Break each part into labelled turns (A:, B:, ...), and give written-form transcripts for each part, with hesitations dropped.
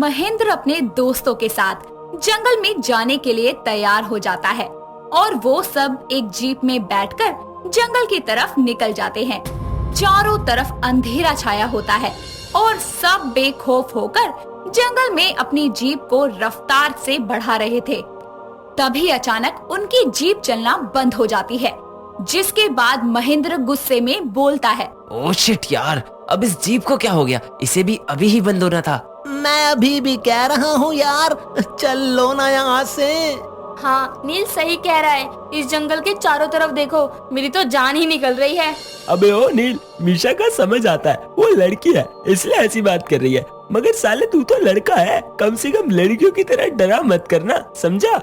A: महेंद्र अपने दोस्तों के साथ जंगल में जाने के लिए तैयार हो जाता है और वो सब एक जीप में बैठकर जंगल की तरफ निकल जाते हैं। चारों तरफ अंधेरा छाया होता है और सब बेखौफ होकर जंगल में अपनी जीप को रफ्तार से बढ़ा रहे थे। तभी अचानक उनकी जीप चलना बंद हो जाती है, जिसके बाद महेंद्र गुस्से में बोलता है,
B: ओह शिट यार, अब इस जीप को क्या हो गया? इसे भी अभी ही बंद होना था।
C: मैं अभी भी कह रहा हूँ यार, चल लो ना यहाँ से।
D: हाँ, नील सही कह रहा है। इस जंगल के चारों तरफ देखो, मेरी तो जान ही निकल रही है।
E: अबे ओ नील, मीशा का समझ आता है, वो लड़की है इसलिए ऐसी बात कर रही है, मगर साले तू तो लड़का है, कम से कम लड़कियों की तरह डरा मत करना, समझा?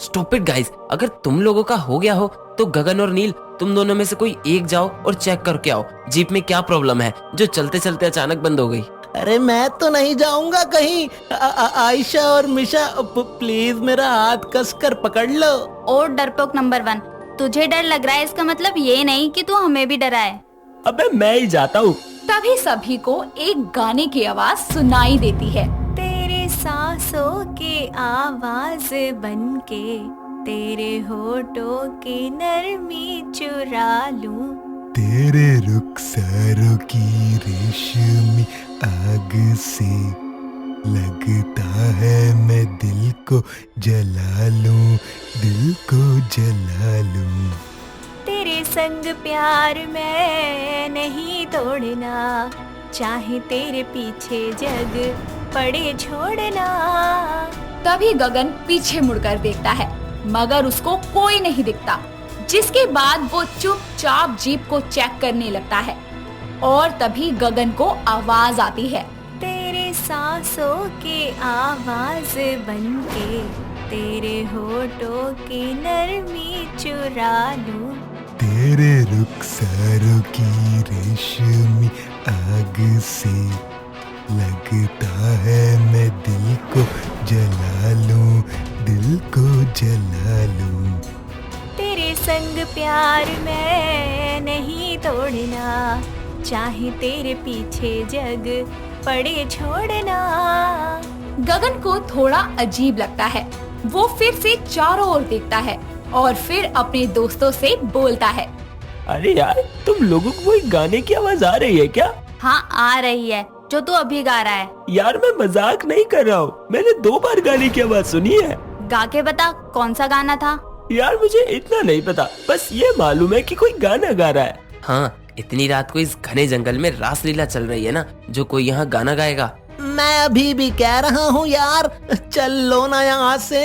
B: स्टूपिड गाइस, अगर तुम लोगों का हो गया हो तो गगन और नील तुम दोनों में से कोई एक जाओ और चेक करके आओ जीप में क्या प्रॉब्लम है जो चलते चलते अचानक बंद हो गई।
C: अरे मैं तो नहीं जाऊंगा कहीं। आयशा और मिशा प्लीज मेरा हाथ कस कर पकड़ लो।
D: और डरपोक नंबर 1, तुझे डर लग रहा है, इसका मतलब ये नहीं कि तू हमें भी डराए।
E: अबे मैं ही जाता हूँ।
A: तभी सभी को एक गाने की आवाज सुनाई देती है।
D: तेरे सांसों के आवाज बनके तेरे होठों की नरमी चुरा लूं,
F: तेरे रुखसारों की रेशमी आग से लगता है मैं दिल को जला लूं, दिल को जला लूं।
D: तेरे संग प्यार मैं नहीं तोड़ना, चाहे तेरे पीछे जग पड़े छोड़ना।
A: तभी गगन पीछे मुड़कर देखता है, मगर उसको कोई नहीं दिखता, जिसके बाद वो चुपचाप जीप को चेक करने लगता है और तभी गगन को आवाज आती है,
D: तेरे सांसों के आवाज बनके तेरे होठों की नरमी चुरा लूं,
F: तेरे रुखसारों की रेशमी आग से लगता है मैं दिल को जला लूं, दिल को जला लूं।
D: तेरे संग प्यार मैं नहीं तोड़ना, चाहे तेरे पीछे जग पड़े छोड़ना।
A: गगन को थोड़ा अजीब लगता है। वो फिर से चारों ओर देखता है और फिर अपने दोस्तों से बोलता है,
E: अरे यार, तुम लोगों को कोई गाने की आवाज आ रही है क्या?
D: हाँ आ रही है, जो तू अभी गा रहा है।
E: यार मैं मजाक नहीं कर रहा हूँ, मैंने 2 बार गाने की आवाज सुनी है।
D: गा के बता, कौन सा गाना था?
E: यार मुझे इतना नहीं पता, बस ये मालूम है कि कोई गाना गा रहा है।
B: हाँ, इतनी रात को इस घने जंगल में रासलीला चल रही है ना, जो कोई यहाँ गाना गाएगा।
C: मैं अभी भी कह रहा हूँ यार, चल लो ना यहाँ से।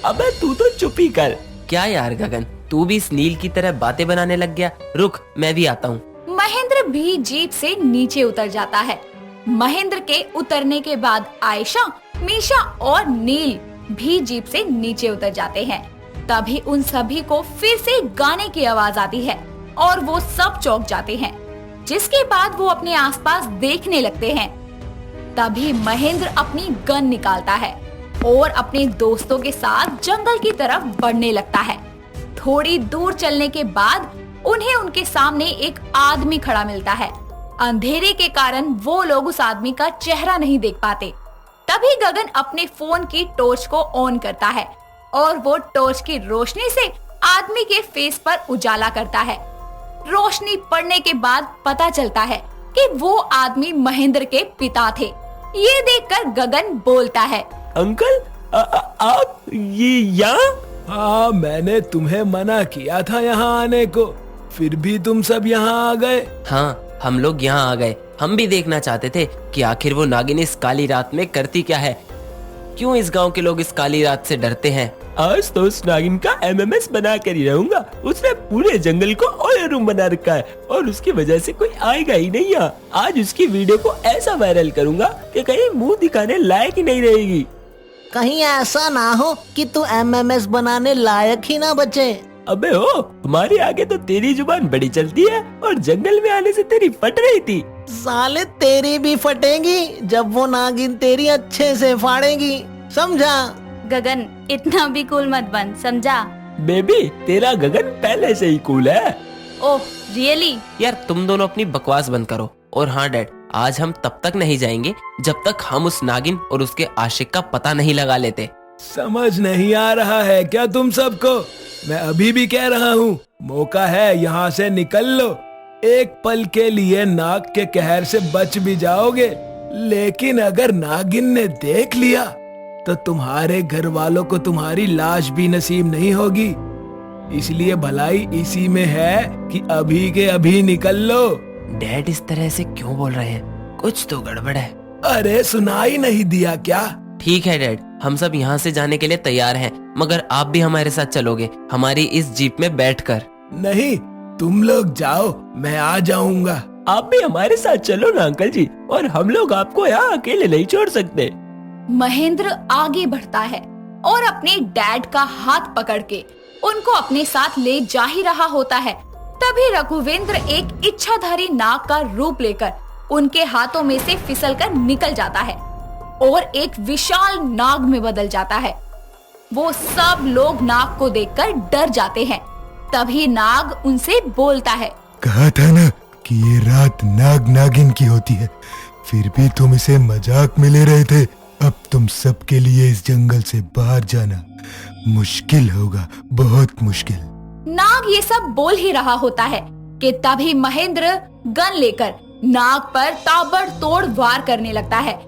E: अबे तू तो चुप ही कर।
B: क्या यार गगन, तू भी इस नील की तरह बातें बनाने लग गया? रुक, मैं भी आता हूँ।
A: महेंद्र भी जीप से नीचे उतर जाता है। महेंद्र के उतरने के बाद आयशा, मीशा और नील भी जीप से नीचे उतर जाते हैं। तभी उन सभी को फिर से गाने की आवाज आती है और वो सब चौंक जाते हैं, जिसके बाद वो अपने आसपास देखने लगते हैं। तभी महेंद्र अपनी गन निकालता है और अपने दोस्तों के साथ जंगल की तरफ बढ़ने लगता है। थोड़ी दूर चलने के बाद उन्हें उनके सामने एक आदमी खड़ा मिलता है। अंधेरे के कारण वो लोग उस आदमी का चेहरा नहीं देख पाते। तभी गगन अपने फोन की टॉर्च को ऑन करता है और वो टॉर्च की रोशनी से आदमी के फेस पर उजाला करता है। रोशनी पड़ने के बाद पता चलता है कि वो आदमी महेंद्र के पिता थे। ये देखकर गगन बोलता है,
E: अंकल आप ये यहाँ?
G: हाँ, मैंने तुम्हें मना किया था यहाँ आने को, फिर भी तुम सब यहाँ आ गए।
B: हाँ, हम लोग यहाँ आ गए। हम भी देखना चाहते थे कि आखिर वो नागिन इस काली रात में करती क्या है। क्यों इस गांव के लोग इस काली रात से डरते हैं?
E: आज तो उस नागिन का एमएमएस बना कर ही रहूंगा। उसने पूरे जंगल को ऑयल रूम बना रखा है और उसकी वजह से कोई आएगा ही नहीं यहाँ। आज उसकी वीडियो को ऐसा वायरल करूंगा कि कहीं मुंह दिखाने लायक ही नहीं रहेगी।
C: कहीं ऐसा ना हो कि तू एमएमएस बनाने लायक ही ना बचे।
E: अबे ओ, हमारे आगे तो तेरी जुबान बड़ी चलती है और जंगल में आने से तेरी फट रही थी।
C: साले तेरी भी फटेगी जब वो नागिन तेरी अच्छे से फाड़ेगी, समझा?
D: गगन, इतना भी कूल मत बन, समझा?
E: बेबी, तेरा गगन पहले से ही कूल है।
D: Oh really?
B: यार तुम दोनों अपनी बकवास बंद करो। और हाँ डैड, आज हम तब तक नहीं जाएंगे जब तक हम उस नागिन और उसके आशिक का पता नहीं लगा लेते।
G: समझ नहीं आ रहा है क्या तुम सबको? मैं अभी भी कह रहा हूँ, मौका है, यहाँ से निकल लो। एक पल के लिए नाग के कहर से बच भी जाओगे, लेकिन अगर नागिन ने देख लिया तो तुम्हारे घर वालों को तुम्हारी लाश भी नसीब नहीं होगी। इसलिए भलाई इसी में है कि अभी के अभी निकल लो।
B: डैड इस तरह से क्यों बोल रहे हैं? कुछ तो गड़बड़ है।
G: अरे सुनाई नहीं दिया क्या?
B: ठीक है डैड, हम सब यहाँ से जाने के लिए तैयार हैं, मगर आप भी हमारे साथ चलोगे, हमारी इस जीप में बैठकर?
G: नहीं, तुम लोग जाओ, मैं आ जाऊंगा।
E: आप भी हमारे साथ चलो ना अंकल जी, और हम लोग आपको यहाँ अकेले नहीं छोड़ सकते।
A: महेंद्र आगे बढ़ता है और अपने डैड का हाथ पकड़ के उनको अपने साथ ले जा ही रहा होता है। तभी रघुवेंद्र एक इच्छाधारी नाग का रूप लेकर उनके हाथों में से फिसलकर निकल जाता है और एक विशाल नाग में बदल जाता है। वो सब लोग नाग को देखकर डर जाते हैं। तभी नाग उनसे बोलता है,
F: कहा था ना कि ये रात नाग नागिन की होती है, फिर भी तुम इसे मजाक में ले रहे थे। अब तुम सबके लिए इस जंगल से बाहर जाना मुश्किल होगा, बहुत मुश्किल।
A: नाग ये सब बोल ही रहा होता है कि तभी महेंद्र गन लेकर नाग पर ताबड़तोड़ वार करने लगता है,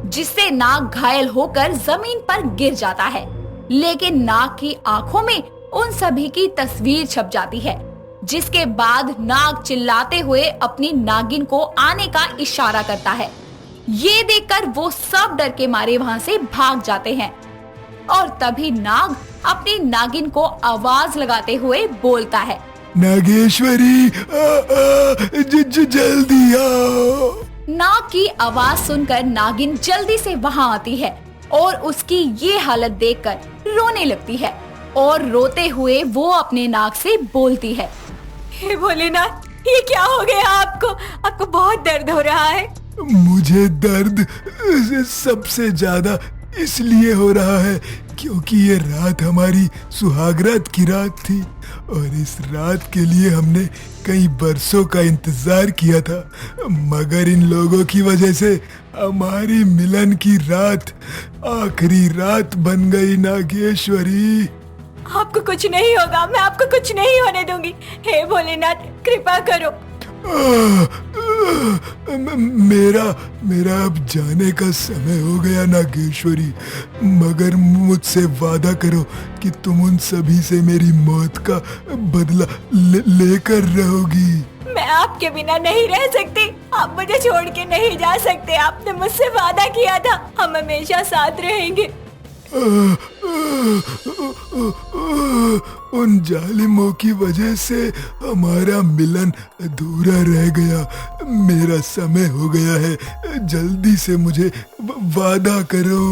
A: जिससे नाग घायल होकर जमीन पर गिर जाता है। लेकिन नाग की आंखों में उन सभी की तस्वीर छप जाती है, जिसके बाद नाग चिल्लाते हुए अपनी नागिन को आने का इशारा करता है। ये देखकर वो सब डर के मारे वहां से भाग जाते हैं और तभी नाग अपनी नागिन को आवाज लगाते हुए बोलता है,
F: नागेश्वरी जल्दी आओ।
A: नाग की आवाज सुनकर नागिन जल्दी से वहां आती है और उसकी ये हालत देखकर रोने लगती है और रोते हुए वो अपने नाग से बोलती है,
D: हे भोलेनाथ, ये क्या हो गया आपको? आपको बहुत दर्द हो रहा है।
F: मुझे दर्द सबसे ज्यादा इसलिए हो रहा है क्योंकि ये रात हमारी सुहागरात की रात थी और इस रात के लिए हमने कई बरसों का इंतजार किया था, मगर इन लोगों की वजह से हमारी मिलन की रात आखिरी रात बन गई। नागेश्वरी,
D: आपको कुछ नहीं होगा, मैं आपको कुछ नहीं होने दूंगी। हे भोलेनाथ, कृपा करो। मेरा अब जाने का समय हो गया नागेश्वरी, मगर मुझसे वादा करो कि तुम उन सभी से मेरी मौत का बदला लेकर रहोगी। मैं आपके बिना नहीं रह सकती, आप मुझे छोड़ के नहीं जा सकते। आपने मुझसे वादा किया था, हम हमेशा साथ रहेंगे।
F: उन जालिमों की वजह से हमारा मिलन अधूरा रह गया। मेरा समय हो गया है, जल्दी से मुझे वादा करो।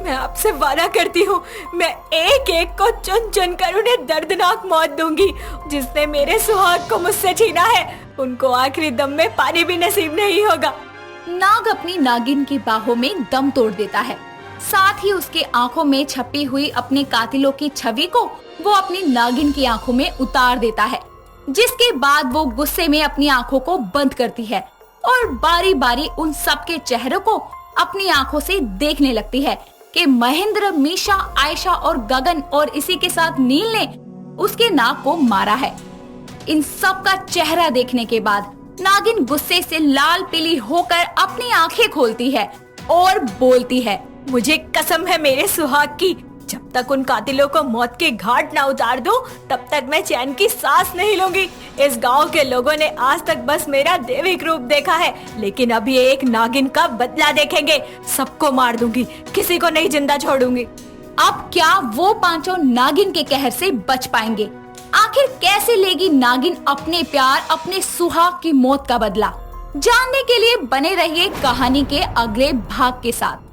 D: मैं आपसे वादा करती हूँ, मैं एक एक को चुन चुन कर उन्हें दर्दनाक मौत दूंगी। जिसने मेरे सुहाग को मुझसे छीना है, उनको आखिरी दम में पानी भी नसीब नहीं होगा।
A: नाग अपनी नागिन की बाहों में दम तोड़ देता है, साथ ही उसके आंखों में छपी हुई अपने कातिलों की छवि को वो अपनी नागिन की आंखों में उतार देता है, जिसके बाद वो गुस्से में अपनी आंखों को बंद करती है और बारी बारी उन सबके चेहरों को अपनी आंखों से देखने लगती है कि महेंद्र, मीशा, आयशा और गगन और इसी के साथ नील ने उसके नाग को मारा है। इन सब का चेहरा देखने के बाद नागिन गुस्से से लाल पीली होकर अपनी आंखें खोलती है और बोलती है,
D: मुझे कसम है मेरे सुहाग की, जब तक उन कातिलों को मौत के घाट ना उतार दूं, तब तक मैं चैन की सांस नहीं लूंगी। इस गांव के लोगों ने आज तक बस मेरा दैविक रूप देखा है, लेकिन अब ये एक नागिन का बदला देखेंगे। सबको मार दूंगी, किसी को नहीं जिंदा छोड़ूंगी।
A: अब क्या वो पांचों नागिन के कहर से बच पाएंगे? आखिर कैसे लेगी नागिन अपने प्यार, अपने सुहाग की मौत का बदला? जानने के लिए बने रहिए कहानी के अगले भाग के साथ।